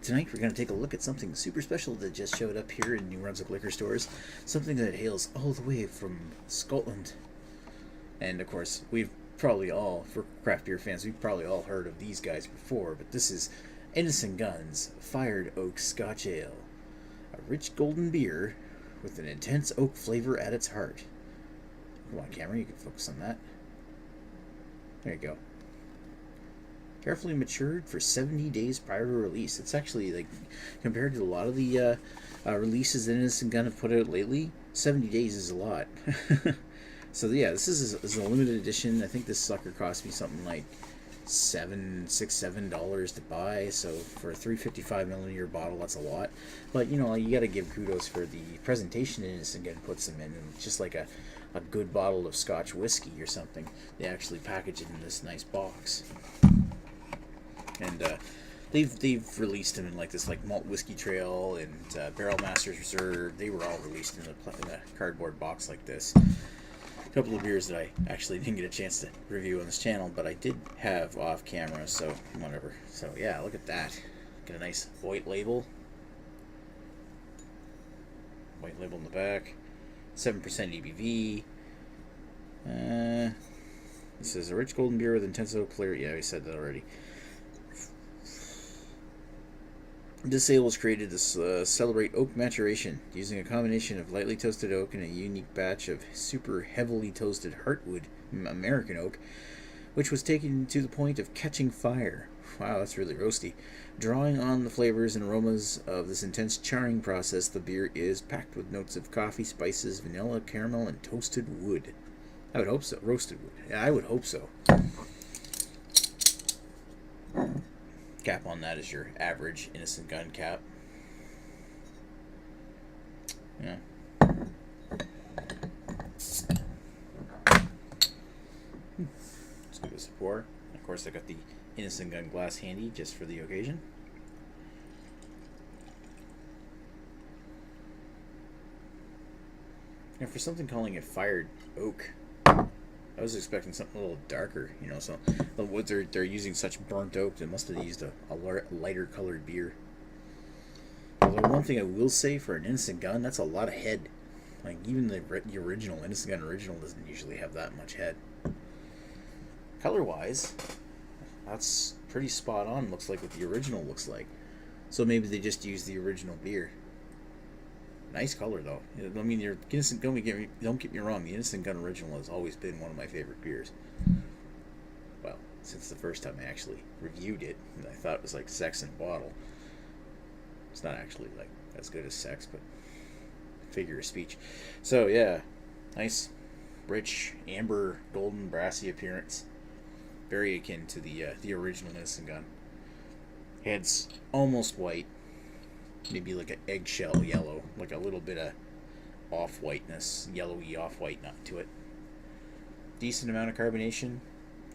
Tonight we're going to take a look at something super special that just showed up here in New Brunswick liquor stores. Something that hails all the way from Scotland. And of course, we've probably all, for craft beer fans, we've probably all heard of these guys before, but this is Innis Gunn's Fired Oak Scotch Ale. A rich golden beer with an intense oak flavor at its heart. Come on, camera, you can focus on that. There you go. Carefully matured for 70 days prior to release. It's actually, like, compared to a lot of the releases that Innis Gunn have put out lately, 70 days is a lot. So yeah, this is a limited edition. I think this sucker cost me something like $7 to buy. So for a 355 milliliter bottle, that's a lot. But you know, you got to give kudos for the presentation Innis Gunn puts them in, and just like a good bottle of Scotch whiskey or something, they actually package it in this nice box. And they've released them in like this Malt Whiskey Trail and Barrel Masters Reserve. They were all released in a cardboard box like this. A couple of beers that I actually didn't get a chance to review on this channel, but I did have off camera, so whatever. So yeah, look at that. Got a nice white label. White label in the back. 7% ABV. This is a rich golden beer with intense oak flavor. Yeah, we said that already. This ale was created to celebrate oak maturation, using a combination of lightly toasted oak and a unique batch of super heavily toasted heartwood American oak, which was taken to the point of catching fire. Wow, that's really roasty. Drawing on the flavors and aromas of this intense charring process, the beer is packed with notes of coffee, spices, vanilla, caramel, and toasted wood. I would hope so. Roasted wood. Yeah, I would hope so. Cap on that is your average Innis Gunn cap. Yeah. Let's give this a pour. Of course, I got the Innis Gunn glass handy just for the occasion. And for something calling it fired oak, I was expecting something a little darker, you know. So the woods they're using such burnt oak, they must have used a lighter colored beer. Although one thing I will say for an Innis Gunn, that's a lot of head. Like even the original Innis Gunn original doesn't usually have that much head. Color wise, that's pretty spot on. Looks like what the original looks like. So maybe they just used the original beer. Nice color though. I mean, don't get me wrong. The Innis Gunn original has always been one of my favorite beers. Well, since the first time I actually reviewed it, and I thought it was like sex in a bottle. It's not actually like as good as sex, but figure of speech. So yeah, nice, rich, amber, golden, brassy appearance. Very akin to the original Innis Gunn. Head's almost white. Maybe like an eggshell yellow, like a little bit of off-whiteness, yellowy off-white nut to it. Decent amount of carbonation.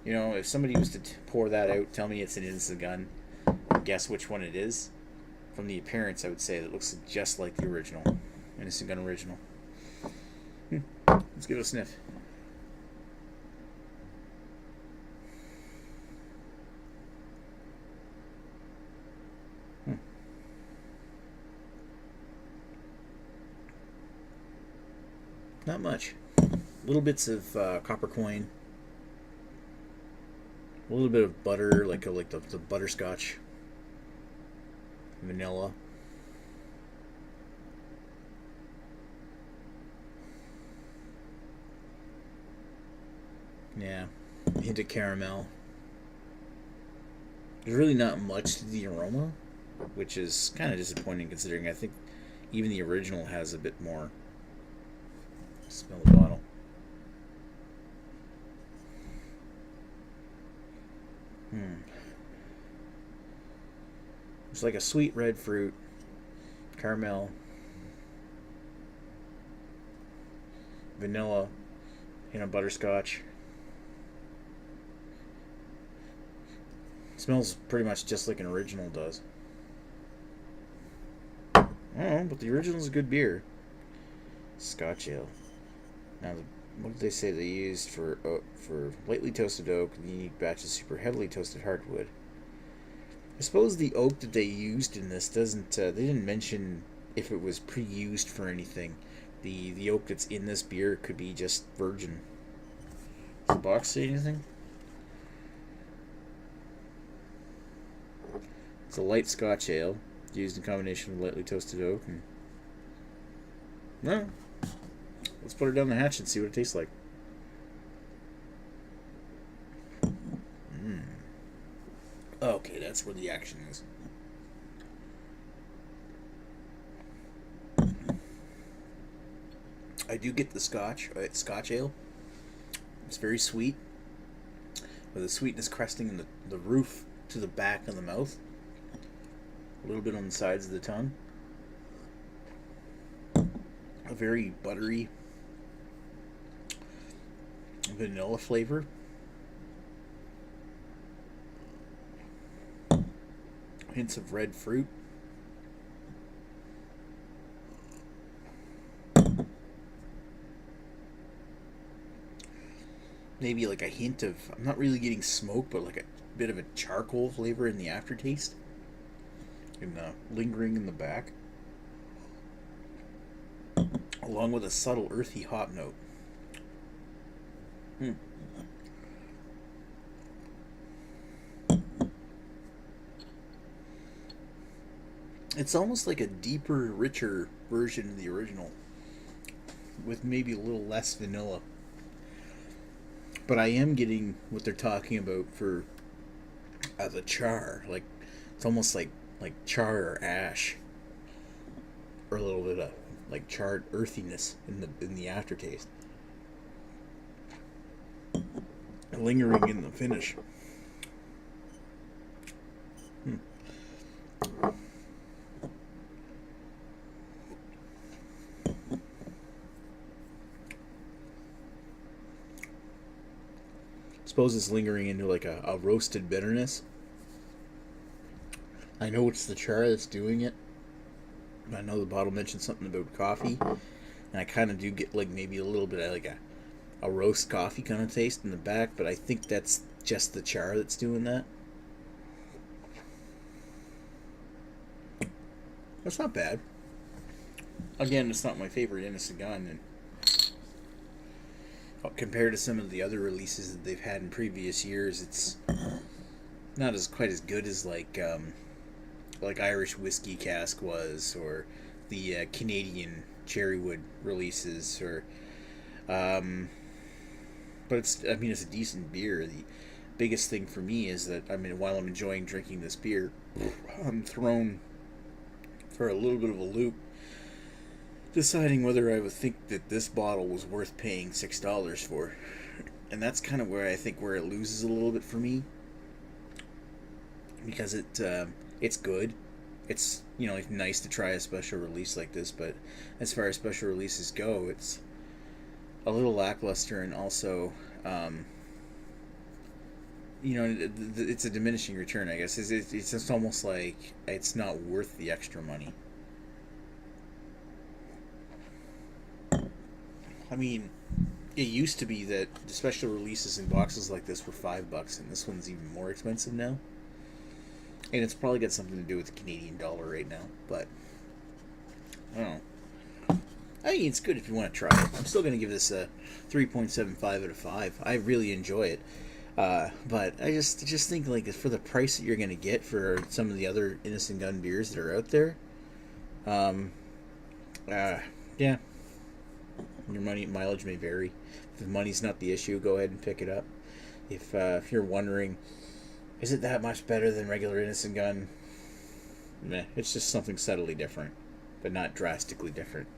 You know, if somebody was to pour that out, tell me it's an Innis Gunn, guess which one it is. From the appearance, I would say it looks just like the original, Innis Gunn original. Let's give it a sniff. Not much. Little bits of copper coin. A little bit of butter, like the butterscotch. Vanilla. Yeah. A hint of caramel. There's really not much to the aroma, which is kind of disappointing considering I think even the original has a bit more. Smell the bottle. It's like a sweet red fruit, caramel, vanilla, and a butterscotch. Smells pretty much just like an original does. I don't know, but the original is a good beer. Scotch ale. Now, what did they say they used for lightly toasted oak, the unique batch of super heavily toasted hardwood? I suppose the oak that they used in this doesn't. They didn't mention if it was pre-used for anything. The oak that's in this beer could be just virgin. Does the box say anything? It's a light Scotch ale used in combination with lightly toasted oak. And no, let's put it down the hatch and see what it tastes like. Okay, that's where the action is. I do get the Scotch. It's Scotch ale. It's very sweet, with the sweetness cresting in the roof to the back of the mouth. A little bit on the sides of the tongue. A very buttery vanilla flavor. Hints of red fruit. Maybe like a hint of, I'm not really getting smoke, but like a bit of a charcoal flavor in the aftertaste. And lingering in the back. Along with a subtle earthy hop note. It's almost like a deeper, richer version of the original, with maybe a little less vanilla. But I am getting what they're talking about for the char. Like, it's almost like char or ash, or a little bit of like charred earthiness in the aftertaste, lingering in the finish. Suppose it's lingering into like a roasted bitterness. I know it's the char that's doing it. I know the bottle mentioned something about coffee, and I kind of do get like maybe a little bit of like a roast coffee kind of taste in the back, but I think that's just the char that's doing that. That's not bad. Again, it's not my favorite Innis Gunn, and compared to some of the other releases that they've had in previous years, it's not as quite as good as like Irish Whiskey Cask was, or the Canadian Cherrywood releases, or but it's a decent beer. The biggest thing for me is that while I'm enjoying drinking this beer, I'm thrown for a little bit of a loop, deciding whether I would think that this bottle was worth paying $6 for. And that's kind of where I think where it loses a little bit for me, because it's good. It's nice to try a special release like this, but as far as special releases go, it's a little lackluster, and also it's a diminishing return, I guess. It's just almost like it's not worth the extra money. It used to be that the special releases in boxes like this were $5, and this one's even more expensive now. And it's probably got something to do with the Canadian dollar right now, but I don't know. It's good if you want to try it. I'm still going to give this a 3.75 out of 5. I really enjoy it. But I just think, like, for the price that you're going to get for some of the other Innis Gunn beers that are out there, yeah. Your mileage may vary. If the money's not the issue, go ahead and pick it up. If you're wondering, is it that much better than regular Innis Gunn? Meh, it's just something subtly different, but not drastically different.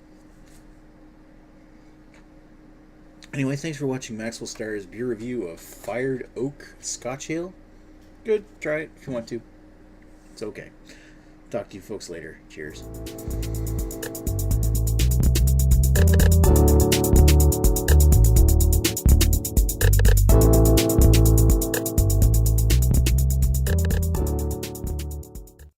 Anyway, thanks for watching Maxwell Starr's beer review of Fired Oak Scotch Ale. Good, try it if you want to. It's okay. Talk to you folks later. Cheers.